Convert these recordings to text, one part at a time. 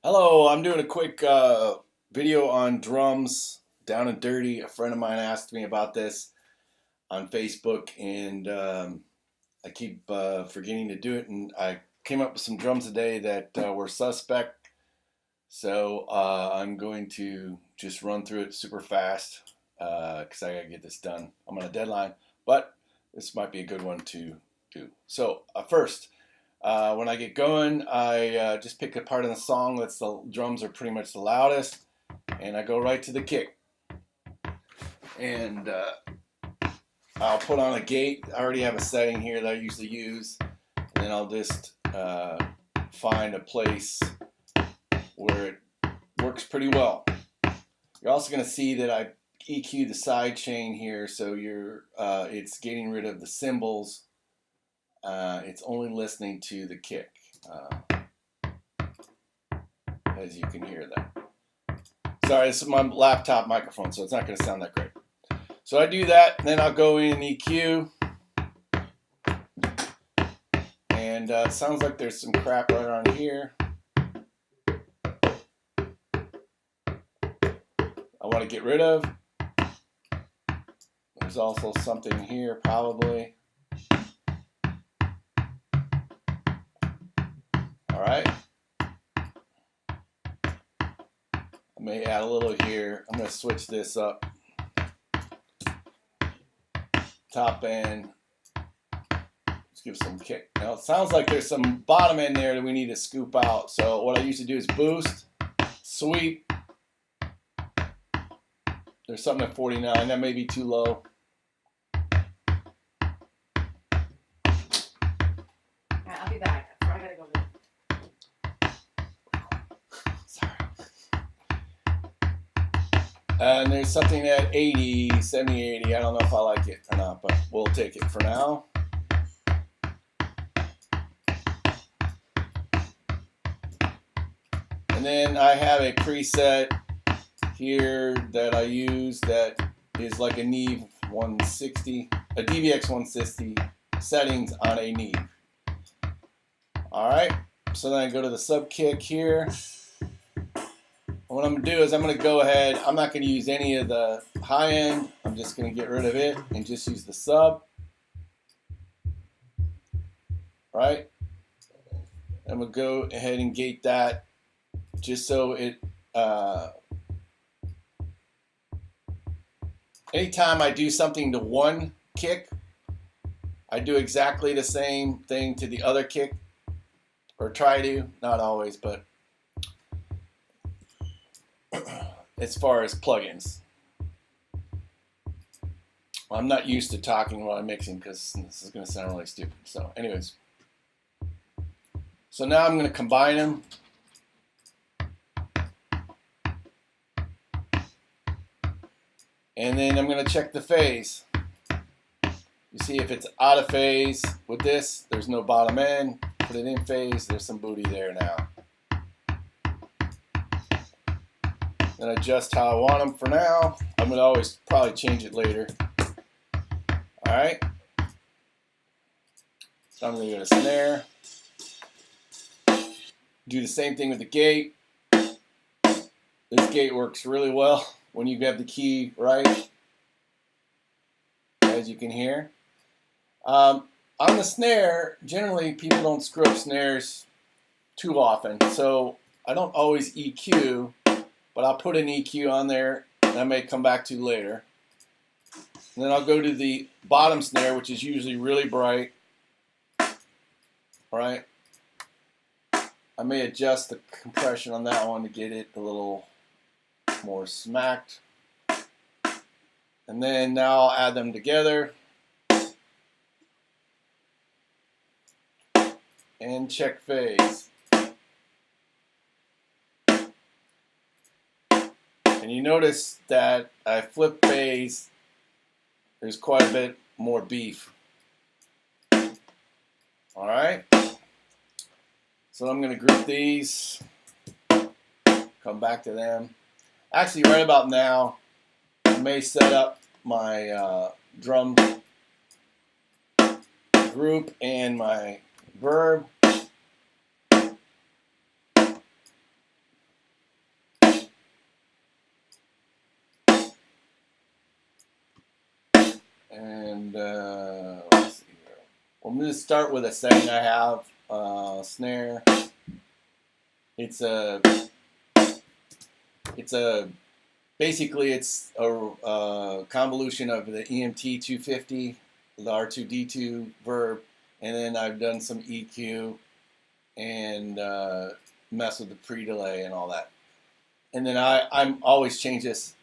Hello, I'm doing a quick video on drums, down and dirty. A friend of mine asked me about this on Facebook, and I keep forgetting to do it. And I came up with some drums today that were suspect, so I'm going to just run through it super fast because I gotta get this done. I'm on a deadline, but this might be a good one to do. So first. When I get going, I just pick a part in the song that's the drums are pretty much the loudest, and I go right to the kick. And I'll put on a gate. I already have a setting here that I usually use, and then I'll just find a place where it works pretty well. You're also going to see that I EQ the side chain here, so it's getting rid of the cymbals. It's only listening to the kick, as you can hear that. Sorry, this is my laptop microphone, so it's not going to sound that great. So I do that, and then I'll go in EQ, and it sounds like there's some crap right around here. I want to get rid of. There's also something here, probably. All right. I may add a little here. I'm going to switch this up. Top end. Let's give some kick. Now it sounds like there's some bottom end there that we need to scoop out. So what I usually do is boost, sweep. There's something at 49. That may be too low. I'll be back. I gotta go. And there's something at 80, 70, 80. I don't know if I like it or not, but we'll take it for now. And then I have a preset here that I use that is like a Neve 160, a DBX 160 settings on a Neve. All right, so then I go to the sub kick here. What I'm going to do is I'm going to go ahead, I'm not going to use any of the high end, I'm just going to get rid of it and just use the sub. Right? I'm going to go ahead and gate that just so it, anytime I do something to one kick, I do exactly the same thing to the other kick, or try to, not always, but as far as plugins. Well, I'm not used to talking while I'm mixing because this is going to sound really stupid. So anyways. So now I'm going to combine them. And then I'm going to check the phase. You see if it's out of phase with this, there's no bottom end. Put it in phase, there's some booty there now. Then adjust how I want them for now. I'm going to always probably change it later. Alright. So I'm going to go to snare. Do the same thing with the gate. This gate works really well when you have the key right, as you can hear. On the snare, generally people don't screw up snares too often. So I don't always EQ. But I'll put an EQ on there that I may come back to later. And then I'll go to the bottom snare, which is usually really bright. All right. I may adjust the compression on that one to get it a little more smacked. And then now I'll add them together. And check phase. And you notice that I flip phase, there's quite a bit more beef. All right. So I'm going to group these, come back to them. Actually, right about now, I may set up my drum group and my verb. And let's see here. Well, I'm going to start with a setting I have, snare. Basically it's a convolution of the EMT 250, the R2D2 verb, and then I've done some EQ and mess with the pre-delay and all that. And then I'm always change this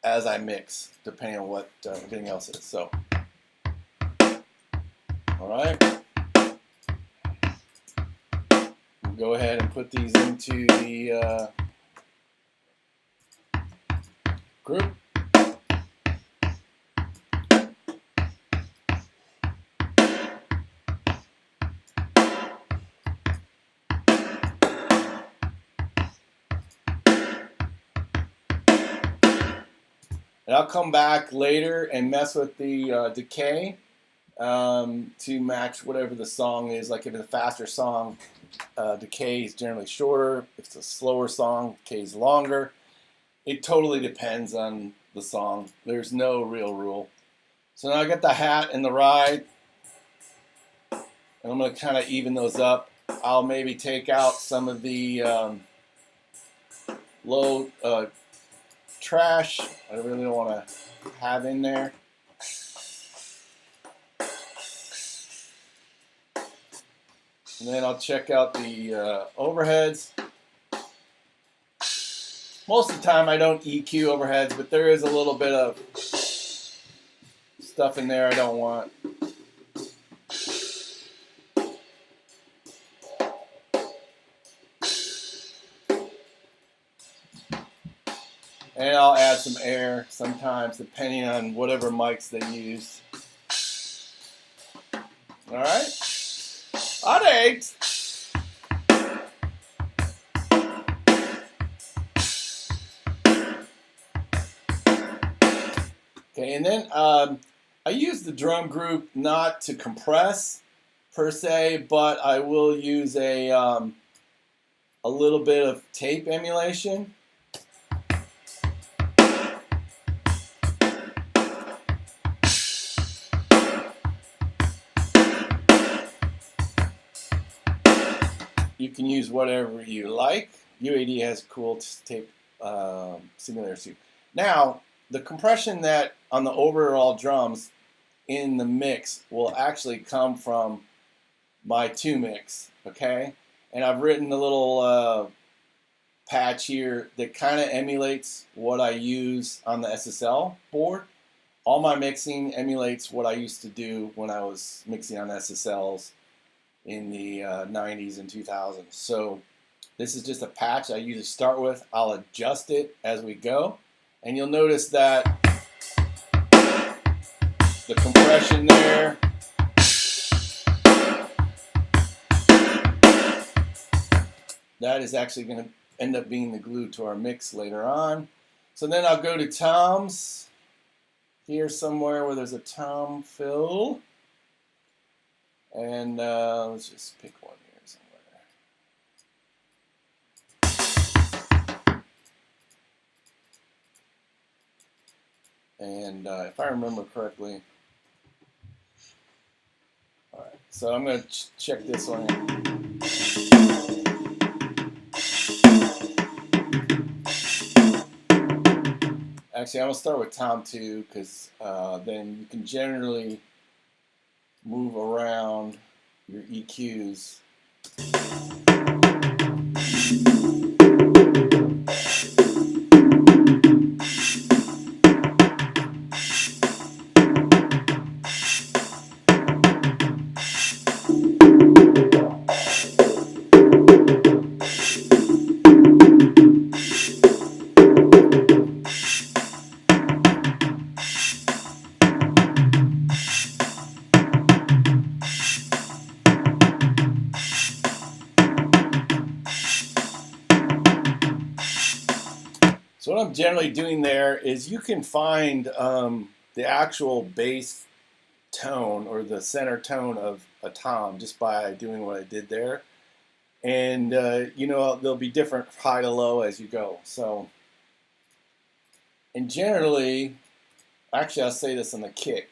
as I mix, depending on what everything else is. So, all right. We'll go ahead and put these into the group. And I'll come back later and mess with the decay to match whatever the song is. Like if it's a faster song, decay is generally shorter. If it's a slower song, decay is longer. It totally depends on the song. There's no real rule. So now I got the hat and the ride. And I'm going to kind of even those up. I'll maybe take out some of the low trash. I really don't want to have in there. And then I'll check out the overheads. Most of the time I don't EQ overheads, but there is a little bit of stuff in there I don't want. And I'll add some air sometimes, depending on whatever mics they use. All right. Hot eggs. Okay, and then I use the drum group not to compress per se, but I will use a little bit of tape emulation. You can use whatever you like. UAD has cool tape simulator too. Now, the compression that on the overall drums in the mix will actually come from my 2 mix, okay? And I've written a little patch here that kind of emulates what I use on the SSL board. All my mixing emulates what I used to do when I was mixing on SSLs in the 90s and 2000s. So this is just a patch I usually start with. I'll adjust it as we go. And you'll notice that the compression there, that is actually going to end up being the glue to our mix later on. So then I'll go to toms. Here somewhere where there's a tom fill. And let's just pick one here somewhere. And if I remember correctly, all right, so I'm going to check this one in. Actually, I'm going to start with tom 2 because then you can generally move around your EQs. So what I'm generally doing there is you can find the actual bass tone or the center tone of a tom just by doing what I did there. And, you know, there'll be different high to low as you go. So, and generally, actually I'll say this on the kick.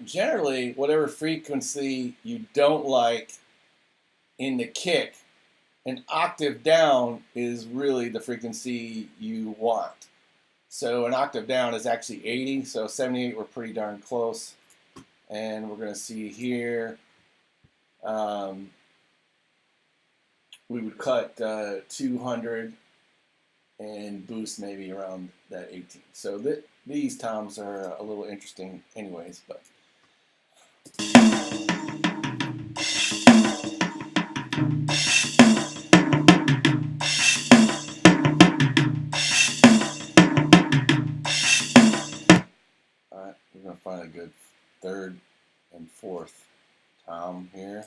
generally, whatever frequency you don't like in the kick, an octave down is really the frequency you want. So an octave down is actually 80, so 78 we're pretty darn close. And we're going to see here, we would cut 200 and boost maybe around that 18. So these toms are a little interesting anyways, but. Alright, we're going to find a good third and fourth tom here.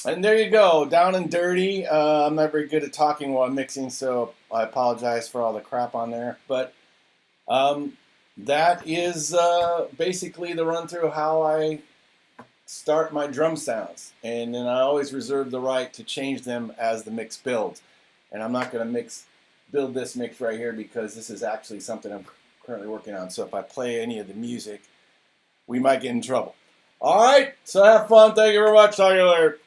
And there you go, down and dirty. I'm not very good at talking while I'm mixing, so I apologize for all the crap on there. But that is basically the run through of how I start my drum sounds. And then I always reserve the right to change them as the mix builds. And I'm not going to build this mix right here because this is actually something I'm currently working on. So if I play any of the music, we might get in trouble. All right, so have fun. Thank you very much. Talk to you later.